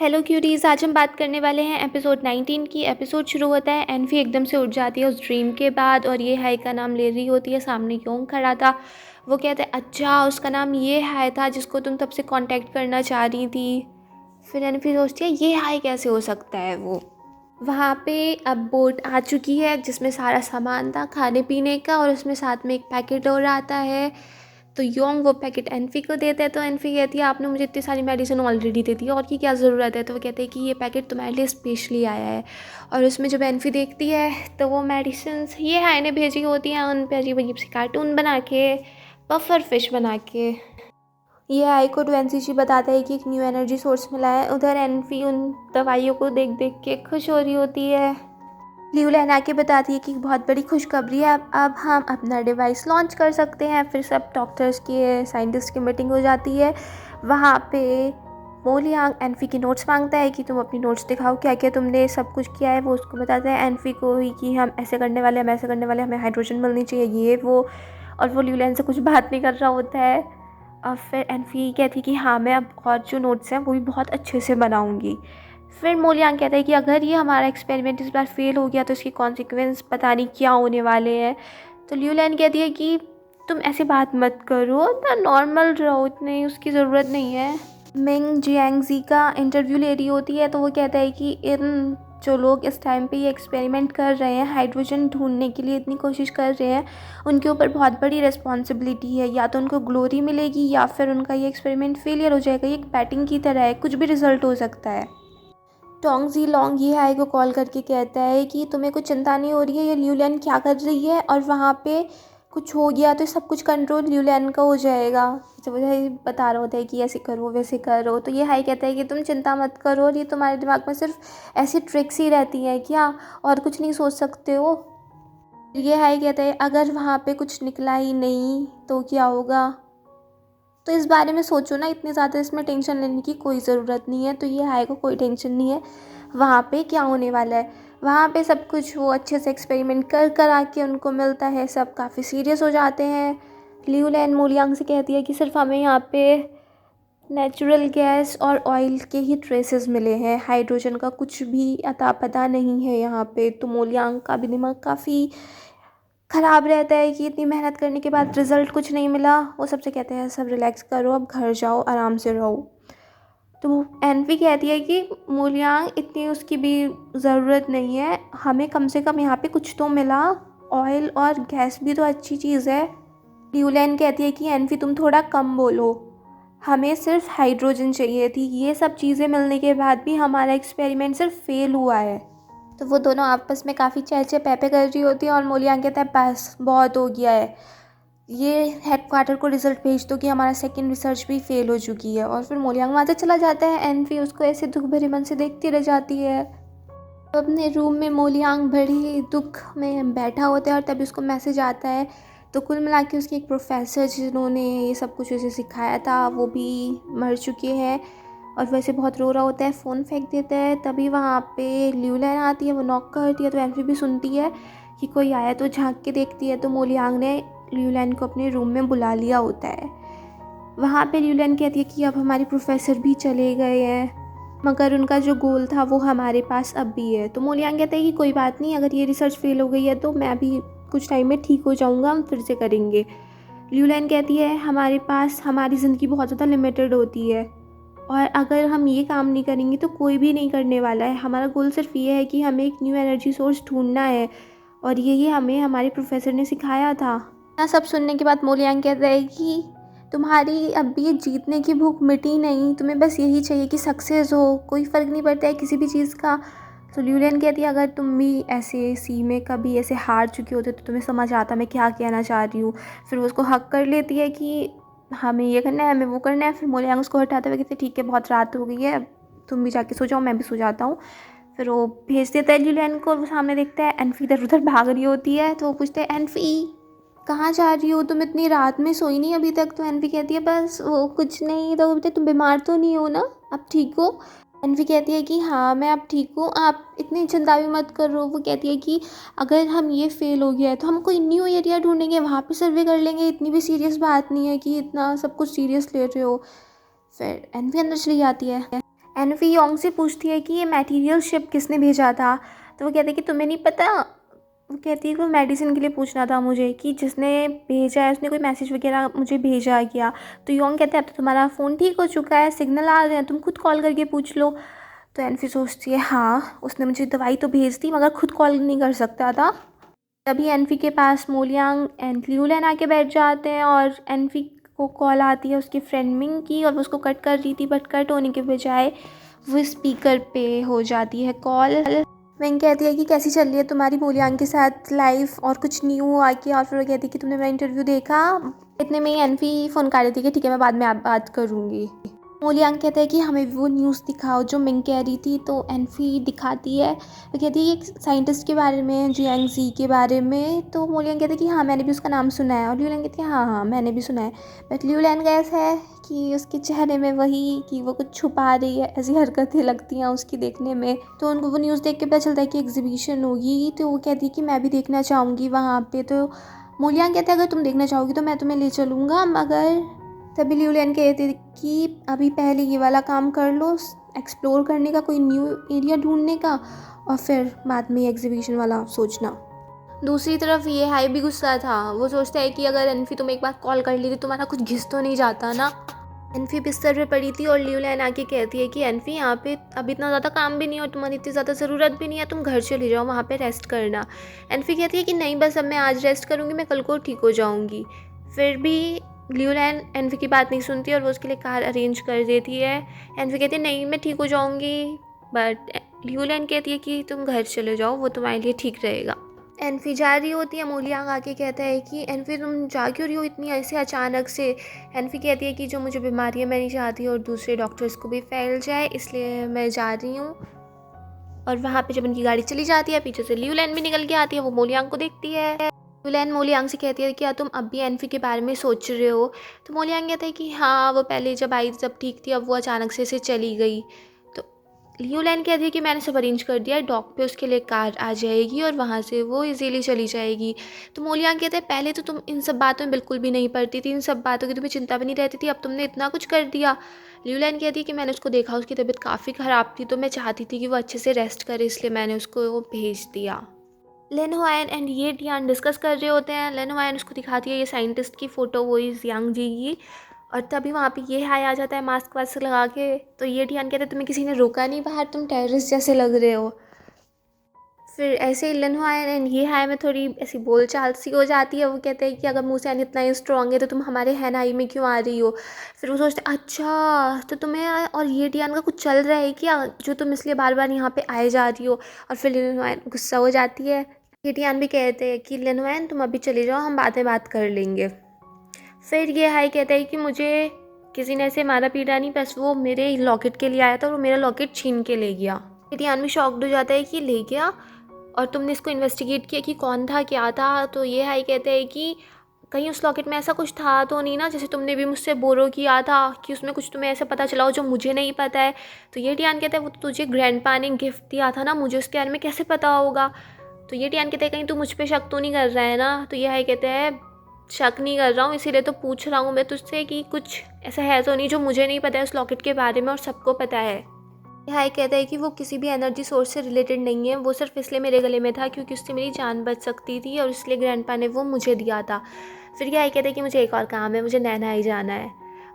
Hello curies, आज हम बात करने वाले हैं एपिसोड 19 की। एपिसोड शुरू होता है, एनफी एकदम से उठ जाती है उस ड्रीम के बाद और ये हाई का नाम ले रही होती है। सामने योंग खड़ा था। वो कहता है अच्छा उसका नाम ये हाई था जिसको तुम तब से कांटेक्ट करना चाह रही थी। फिर एनफी सोचती है ये हाई कैसे हो सकता है। वो वहाँ पे अब बोट आ चुकी है जिसमें सारा सामान था खाने पीने का और उसमें साथ में एक पैकेट और आता है। तो योंग वो पैकेट एनफी को देता है। तो एनफी कहती है आपने मुझे इतनी सारी मेडिसिन ऑलरेडी दे दी और की क्या ज़रूरत है। तो वो कहते हैं कि ये पैकेट तुम्हारे लिए स्पेशली आया है। और उसमें जब एनफी देखती है तो वो मेडिसिन ये हाई ने भेजी होती हैं उन पर अजीब अजीब सी कार्टून बना के, पफर फिश बना के। ये हाई को ट्वेंसी बताता है कि एक न्यू एनर्जी सोर्स मिला है। उधर एनफी उन दवाइयों को देख देख के खुश हो रही होती है। ल्यूलैन आके बताती है कि बहुत बड़ी खुशखबरी है, अब हम अपना डिवाइस लॉन्च कर सकते हैं। फिर सब डॉक्टर्स की साइंटिस्ट की मीटिंग हो जाती है। वहाँ पे मोलियांग एनफी की नोट्स मांगता है कि तुम अपनी नोट्स दिखाओ, क्या क्या तुमने सब कुछ किया है। वो उसको बताता है एनफी को ही कि हम ऐसे करने वाले, हम ऐसे करने वाले, हमें हाइड्रोजन मिलनी चाहिए ये वो। और वो ल्यूलैन से कुछ बात नहीं कर रहा होता है। और फिर एनफी कहती है कि हाँ मैं अब और जो नोट्स हैं वो भी बहुत अच्छे से बनाऊँगी। फिर मोलियांग कहता है कि अगर ये हमारा एक्सपेरिमेंट इस बार फेल हो गया तो इसके कॉन्सिक्वेंस पता नहीं क्या होने वाले हैं। तो ल्यूलैन कहती है कि तुम ऐसी बात मत करो, ना नॉर्मल रहो, इतनी उसकी ज़रूरत नहीं है। मिंग जियांगजी का इंटरव्यू ले रही होती है तो वो कहता है कि इन जो लोग इस टाइम पे ये एक्सपेरिमेंट कर रहे हैं, हाइड्रोजन ढूंढने के लिए इतनी कोशिश कर रहे हैं, उनके ऊपर बहुत बड़ी रिस्पॉन्सिबिलिटी है। या तो उनको ग्लोरी मिलेगी या फिर उनका ये एक्सपेरिमेंट फेलियर हो जाएगा। ये एक बैटिंग की तरह है, कुछ भी रिजल्ट हो सकता है। टोंग जी लोंग ये हाई को कॉल करके कहता है कि तुम्हें कुछ चिंता नहीं हो रही है, ये ल्यूलैन क्या कर रही है और वहाँ पे कुछ हो गया तो सब कुछ कंट्रोल ल्यूलैन का हो जाएगा। जब वो बता रहा होता है कि ऐसे करो वैसे करो तो ये हाई कहता है कि तुम चिंता मत करो और ये तुम्हारे दिमाग में सिर्फ ऐसी ट्रिक्स ही रहती हैं क्या, और कुछ नहीं सोच सकते हो। ये हाई कहता है अगर वहाँ पे कुछ निकला ही नहीं तो क्या होगा। तो इस बारे में सोचो ना, इतनी ज़्यादा इसमें टेंशन लेने की कोई ज़रूरत नहीं है। तो ये हाई को कोई टेंशन नहीं है वहाँ पे क्या होने वाला है। वहाँ पे सब कुछ वो अच्छे से एक्सपेरिमेंट कर कर आके उनको मिलता है, सब काफ़ी सीरियस हो जाते हैं। ल्यूलैन मोलियांग से कहती है कि सिर्फ हमें यहाँ पे नेचुरल गैस और ऑयल के ही ट्रेसेस मिले हैं, हाइड्रोजन का कुछ भी अता पता नहीं है यहाँ पे। तो मोलियांग का भी दिमाग काफ़ी ख़राब रहता है कि इतनी मेहनत करने के बाद रिज़ल्ट कुछ नहीं मिला। वो सबसे कहते हैं सब रिलैक्स करो, अब घर जाओ, आराम से रहो। तो एनवी कहती है कि मूलियांग इतनी उसकी भी ज़रूरत नहीं है, हमें कम से कम यहाँ पे कुछ तो मिला, ऑयल और गैस भी तो अच्छी चीज़ है। ल्यूलैन कहती है कि एनवी तुम थोड़ा कम बोलो, हमें सिर्फ हाइड्रोजन चाहिए थी, ये सब चीज़ें मिलने के बाद भी हमारा एक्सपेरिमेंट सिर्फ फेल हुआ है। तो वो दोनों आपस में काफ़ी चहचे पैपे कर रही होती है और मोलियांग कहता है बस बहुत हो गया है, ये हेडक्वार्टर को रिजल्ट भेज दो कि हमारा सेकंड रिसर्च भी फेल हो चुकी है। और फिर मोलियांग वहाँ से चला जाता है। एनफी उसको ऐसे दुख भरे मन से देखती रह जाती है। तो अपने रूम में मोलियांग बड़ी दुख में बैठा होता है और तभी उसको मैसेज आता है। तो कुल मिला के उसके एक प्रोफेसर जिन्होंने ये सब कुछ उसे सिखाया था वो भी मर चुके हैं और वैसे बहुत रो रहा होता है, फ़ोन फेंक देता है। तभी वहाँ पे ल्यूलैन आती है, वो नॉक करती है तो एनफी भी सुनती है कि कोई आया, तो झांक के देखती है तो मोलियांग ने ल्यूलैन को अपने रूम में बुला लिया होता है। वहाँ पे ल्यूलैन कहती है कि अब हमारे प्रोफेसर भी चले गए हैं मगर उनका जो गोल था वो हमारे पास अब भी है। तो मोलियांग कहता है कि कोई बात नहीं, अगर ये रिसर्च फेल हो गई है तो मैं भी कुछ टाइम में ठीक हो जाऊँगा, हम फिर से करेंगे। ल्यूलैन कहती है हमारे पास हमारी ज़िंदगी बहुत ज़्यादा लिमिटेड होती है और अगर हम ये काम नहीं करेंगे तो कोई भी नहीं करने वाला है। हमारा गोल सिर्फ ये है कि हमें एक न्यू एनर्जी सोर्स ढूंढना है और ये हमें हमारे प्रोफेसर ने सिखाया था। यह सब सुनने के बाद मोलियांग कहता है कि तुम्हारी अब भी जीतने की भूख मिटी नहीं, तुम्हें बस यही चाहिए कि सक्सेस हो, कोई फ़र्क नहीं पड़ता है किसी भी चीज़ का। तो ल्यूलैन कहती है अगर तुम भी ऐसे सी में कभी ऐसे हार चुके होते तो तुम्हें समझ आता मैं क्या कहना चाह रही हूँ। फिर वो उसको हक कर लेती है कि हमें ये करना है, हमें वो करना है। फिर मोलियांग उसको हटाते हुए कहते ठीक है बहुत रात हो गई है, तुम भी जाके सो जाओ, मैं भी सो जाता हूँ। फिर वो भेज देता है ल्यूलैन को। वो सामने देखता है एनफी इधर उधर भाग रही होती है तो वो पूछते हैं एनफी कहाँ जा रही हो, तुम इतनी रात में सोई नहीं अभी तक। तो एनफी कहती है बस वो कुछ नहीं। तो बोलते तुम बीमार तो नहीं हो ना, आप ठीक हो। एनफी कहती है कि हाँ मैं अब ठीक हूँ, आप इतनी चिंता भी मत करो। वो कहती है कि अगर हम ये फेल हो गया है तो हम कोई न्यू एरिया ढूंढेंगे, वहाँ पे सर्वे कर लेंगे, इतनी भी सीरियस बात नहीं है कि इतना सब कुछ सीरियस ले रहे हो। फिर एनफी अंदर चली जाती है। एनफी योंग से पूछती है कि ये मटेरियल शिप किसने भेजा था। तो वो कहते हैं कि तुम्हें नहीं पता। वो कहती है कि वो मेडिसिन के लिए पूछना था मुझे कि जिसने भेजा है उसने कोई मैसेज वगैरह मुझे भेजा क्या। तो योंग कहते हैं अब तो तुम्हारा फ़ोन ठीक हो चुका है, सिग्नल आ रहे हैं, तुम खुद कॉल करके पूछ लो। तो एनफी सोचती है हाँ उसने मुझे दवाई तो भेज दी मगर खुद कॉल नहीं कर सकता था। तभी एनफी के पास मोलियांग एंड लियूलन आके बैठ जाते हैं और एनफी को कॉल आती है उसकी फ्रेंड मिंग की और वो उसको कट कर रही थी बट कट होने के बजाय वो स्पीकर पे हो जाती है कॉल। मिंग कहती है कि कैसी चल रही है तुम्हारी मोलियांग के साथ लाइफ और कुछ न्यू आके। और फिर वो कहती है कि तुमने मेरा इंटरव्यू देखा। इतने में ही एनफी फ़ोन कर रही थी कि ठीक है मैं बाद में आप बात करूँगी। मोलियांग कहता है कि हमें वो न्यूज़ दिखाओ जो मिंग कह रही थी। तो एनफी दिखाती है। वो कहती है एक साइंटिस्ट के बारे में, जियांग जी के बारे में। तो मोलियांग कहता है कि हाँ मैंने भी उसका नाम सुना है। और ल्यूलैन कहती है हाँ हाँ मैंने भी सुना है। बट ल्यूलैन का ऐसा है कि उसके चेहरे में वही कि वो कुछ छुपा रही है, ऐसी हरकतें लगती हैं उसकी देखने में। तो उनको वो न्यूज़ देख के पता चलता है कि एग्जीबिशन होगी। तो वो कहती है कि मैं भी देखना चाहूँगी वहाँ पर। तो मोलियांग कहता है अगर तुम देखना चाहोगी तो मैं तुम्हें ले चलूँगा मगर तभी ल्यूलियन कहती थी कि अभी पहले ये वाला काम कर लो, एक्सप्लोर करने का, कोई न्यू एरिया ढूंढने का, और फिर बाद में एग्जीबिशन वाला सोचना। दूसरी तरफ ये हाई भी गुस्सा था। वो सोचता है कि अगर एनफी तुम एक बार कॉल कर ली तो तुम्हारा कुछ घिस तो नहीं जाता ना। एनफी बिस्तर पे पड़ी थी और ल्यूलियन आके कहती है कि एनफी यहाँ पे अब इतना ज़्यादा काम भी नहीं है और तुम्हारी इतनी ज़्यादा ज़रूरत भी नहीं है, तुम घर चले जाओ, वहाँ पे रेस्ट करना। एनफी कहती है कि नहीं बस अब मैं आज रेस्ट करूँगी, मैं कल को ठीक हो जाऊँगी। फिर भी ल्यूलैन एनफी की बात नहीं सुनती और वो उसके लिए कार अरेंज कर देती है। एनफी कहती है नहीं मैं ठीक हो जाऊँगी बट ल्यूलैन कहती है कि तुम घर चले जाओ, वो तुम्हारे लिए ठीक रहेगा। एनफी जा रही होती है। मोलियांग आके कहता है कि एनफी तुम जा क्यों रही हो इतनी ऐसे अचानक से। एनफी कहती है कि जो मुझे बीमारी है मैं नहीं चाहती और दूसरे डॉक्टर्स को भी फैल जाए, इसलिए मैं जा रही हूँ। और वहाँ पे जब उनकी गाड़ी चली जाती है पीछे से ल्यूलैन भी निकल के आती है। वो मोलियांग को देखती है। ल्यूलैन मोलियांग से कहती है क्या तुम अब भी एनफी के बारे में सोच रहे हो। तो मोलियांग कहता है कि हाँ वो पहले जब आई जब ठीक थी, अब वो अचानक से चली गई। तो ल्यूलैन कहती है कि मैंने सब अरेंज कर दिया है, डॉक पे उसके लिए कार आ जाएगी और वहाँ से वो इजीली चली जाएगी। तो मोलियांग कहते हैं पहले तो तुम इन सब बातों में बिल्कुल भी नहीं पड़ती थी, इन सब बातों की तुम्हें चिंता भी नहीं रहती थी, अब तुमने इतना कुछ कर दिया। ल्यूलैन कहती है कि मैंने उसको देखा, उसकी तबीयत काफ़ी ख़राब थी तो मैं चाहती थी कि वो अच्छे से रेस्ट करे, इसलिए मैंने उसको वो भेज दिया। लेन हुआयन एंड ये टियान डिस्कस कर रहे होते हैं। लेन हुआयन उसको दिखाती है ये साइंटिस्ट की फ़ोटो, वो इस यांग जी की। और तभी वहाँ पे ये हाई आ जाता है मास्क वास्क लगा के। तो ये टियान कहते हैं तुम्हें किसी ने रोका नहीं बाहर, तुम टेररिस्ट जैसे लग रहे हो। फिर ऐसे ही लेन हुआयन एंड ये हाई में थोड़ी ऐसी बोलचाल सी हो जाती है। वो कहते हैं कि अगर मूसैन इतना ही स्ट्रॉन्ग है तो तुम हमारे हैनाई में क्यों आ रही हो। फिर वो सोचते हैं अच्छा तो तुम्हें और ये टियान का कुछ चल रहा है क्या जो तुम इसलिए बार बार यहाँ पे आए जा रही हो। और फिर लेन हुआयन गुस्सा हो जाती है। ये टियान भी कहते हैं कि लेन हुआयन तुम अभी चले जाओ, हम बाद में बात कर लेंगे। फिर ये हाई कहता है कि मुझे किसी ने ऐसे मारा पीटा नहीं, बस वो मेरे लॉकेट के लिए आया था और वो मेरा लॉकेट छीन के ले गया। टियान भी शॉक्ड हो जाता है कि ले गया और तुमने इसको इन्वेस्टिगेट किया कि कौन था क्या था। तो ये हाई कहते हैं कि कहीं उस लॉकेट में ऐसा कुछ था तो नहीं ना, जैसे तुमने भी मुझसे बोरो किया था कि उसमें कुछ तुम्हें ऐसा पता चला हो जो मुझे नहीं पता है। तो ये टियान कहता है वो तो तुझे ग्रैंडपा ने गिफ्ट दिया था ना, मुझे उसके बारे में कैसे पता होगा। तो ये टियान कहते हैं कहीं तू मुझ पे शक तो नहीं कर रहा है ना। तो ये हाई कहते हैं शक नहीं कर रहा हूँ, इसीलिए तो पूछ रहा हूँ मैं तुझसे कि कुछ ऐसा है तो नहीं जो मुझे नहीं पता है उस लॉकेट के बारे में और सबको पता है। हाई कहता है कि वो किसी भी एनर्जी सोर्स से रिलेटेड नहीं है, वो सिर्फ इसलिए मेरे गले में था क्योंकि उससे मेरी जान बच सकती थी और इसलिए ग्रैंडपा ने वो मुझे दिया था। फिर ये हाई कहता है कि मुझे एक और काम है, मुझे नैनाई जाना है।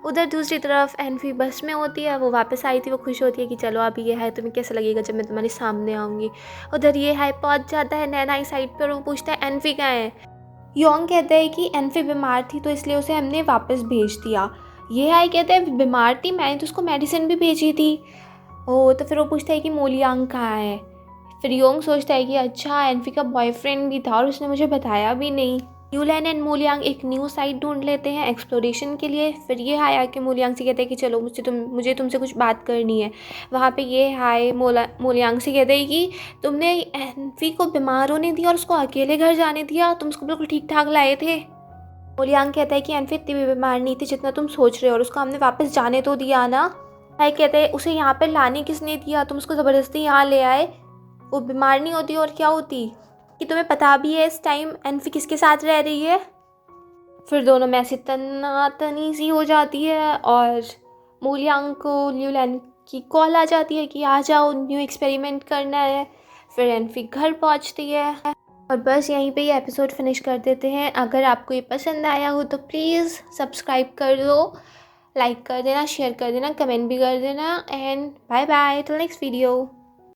उधर दूसरी तरफ एनफी बस में होती है, वो वापस आई थी, वो खुश होती है कि चलो अभी ये है तुम्हें कैसा लगेगा जब मैं तुम्हारे सामने आऊँगी। उधर ये हाई पहुँच जाता है नैनाई साइड पर और वो पूछता है एनफी कहाँ है। योंग कहता है कि एनफी बीमार थी तो इसलिए उसे हमने वापस भेज दिया। ये हाई कहता है बीमार थी, मैंने तो उसको मेडिसिन भी भेजी थी। ओह तो फिर वो पूछता है कि मोलियांग कहाँ है। फिर योंग सोचता है कि अच्छा एनफी का बॉयफ्रेंड भी था और उसने मुझे बताया भी नहीं। ल्यूलैन एंड मोलियांग एक न्यू साइट ढूंढ लेते हैं एक्सप्लोरेशन के लिए। फिर ये हाई आके मोलियांग से कहते हैं कि चलो मुझे तुमसे कुछ बात करनी है। वहाँ पे ये हाई मोलियांग से कहते हैं कि तुमने एनफी को बीमार होने दिया और उसको अकेले घर जाने दिया, तुम उसको बिल्कुल ठीक ठाक लाए थे। मोलियांग कहता है कि एनफी इतनी भी बीमार नहीं थी जितना तुम सोच रहे हो और उसको हमने वापस जाने तो दिया ना। हाई कहते हैं उसे यहाँ पर लाने किसने दिया, तुम उसको ज़बरदस्ती यहाँ ले आए, वो बीमार नहीं होती और क्या होती कि तुम्हें पता भी है इस टाइम एनफी किसके साथ रह रही है। फिर दोनों में ऐसी तनातनी सी हो जाती है और मोलियांग को ल्यूलैन की कॉल आ जाती है कि आ जाओ, न्यू एक्सपेरिमेंट करना है। फिर एनफी घर पहुंचती है और बस यहीं पे ये एपिसोड फिनिश कर देते हैं। अगर आपको ये पसंद आया हो तो प्लीज़ सब्सक्राइब कर दो, लाइक कर देना, शेयर कर देना, कमेंट भी कर देना। And bye bye till next video.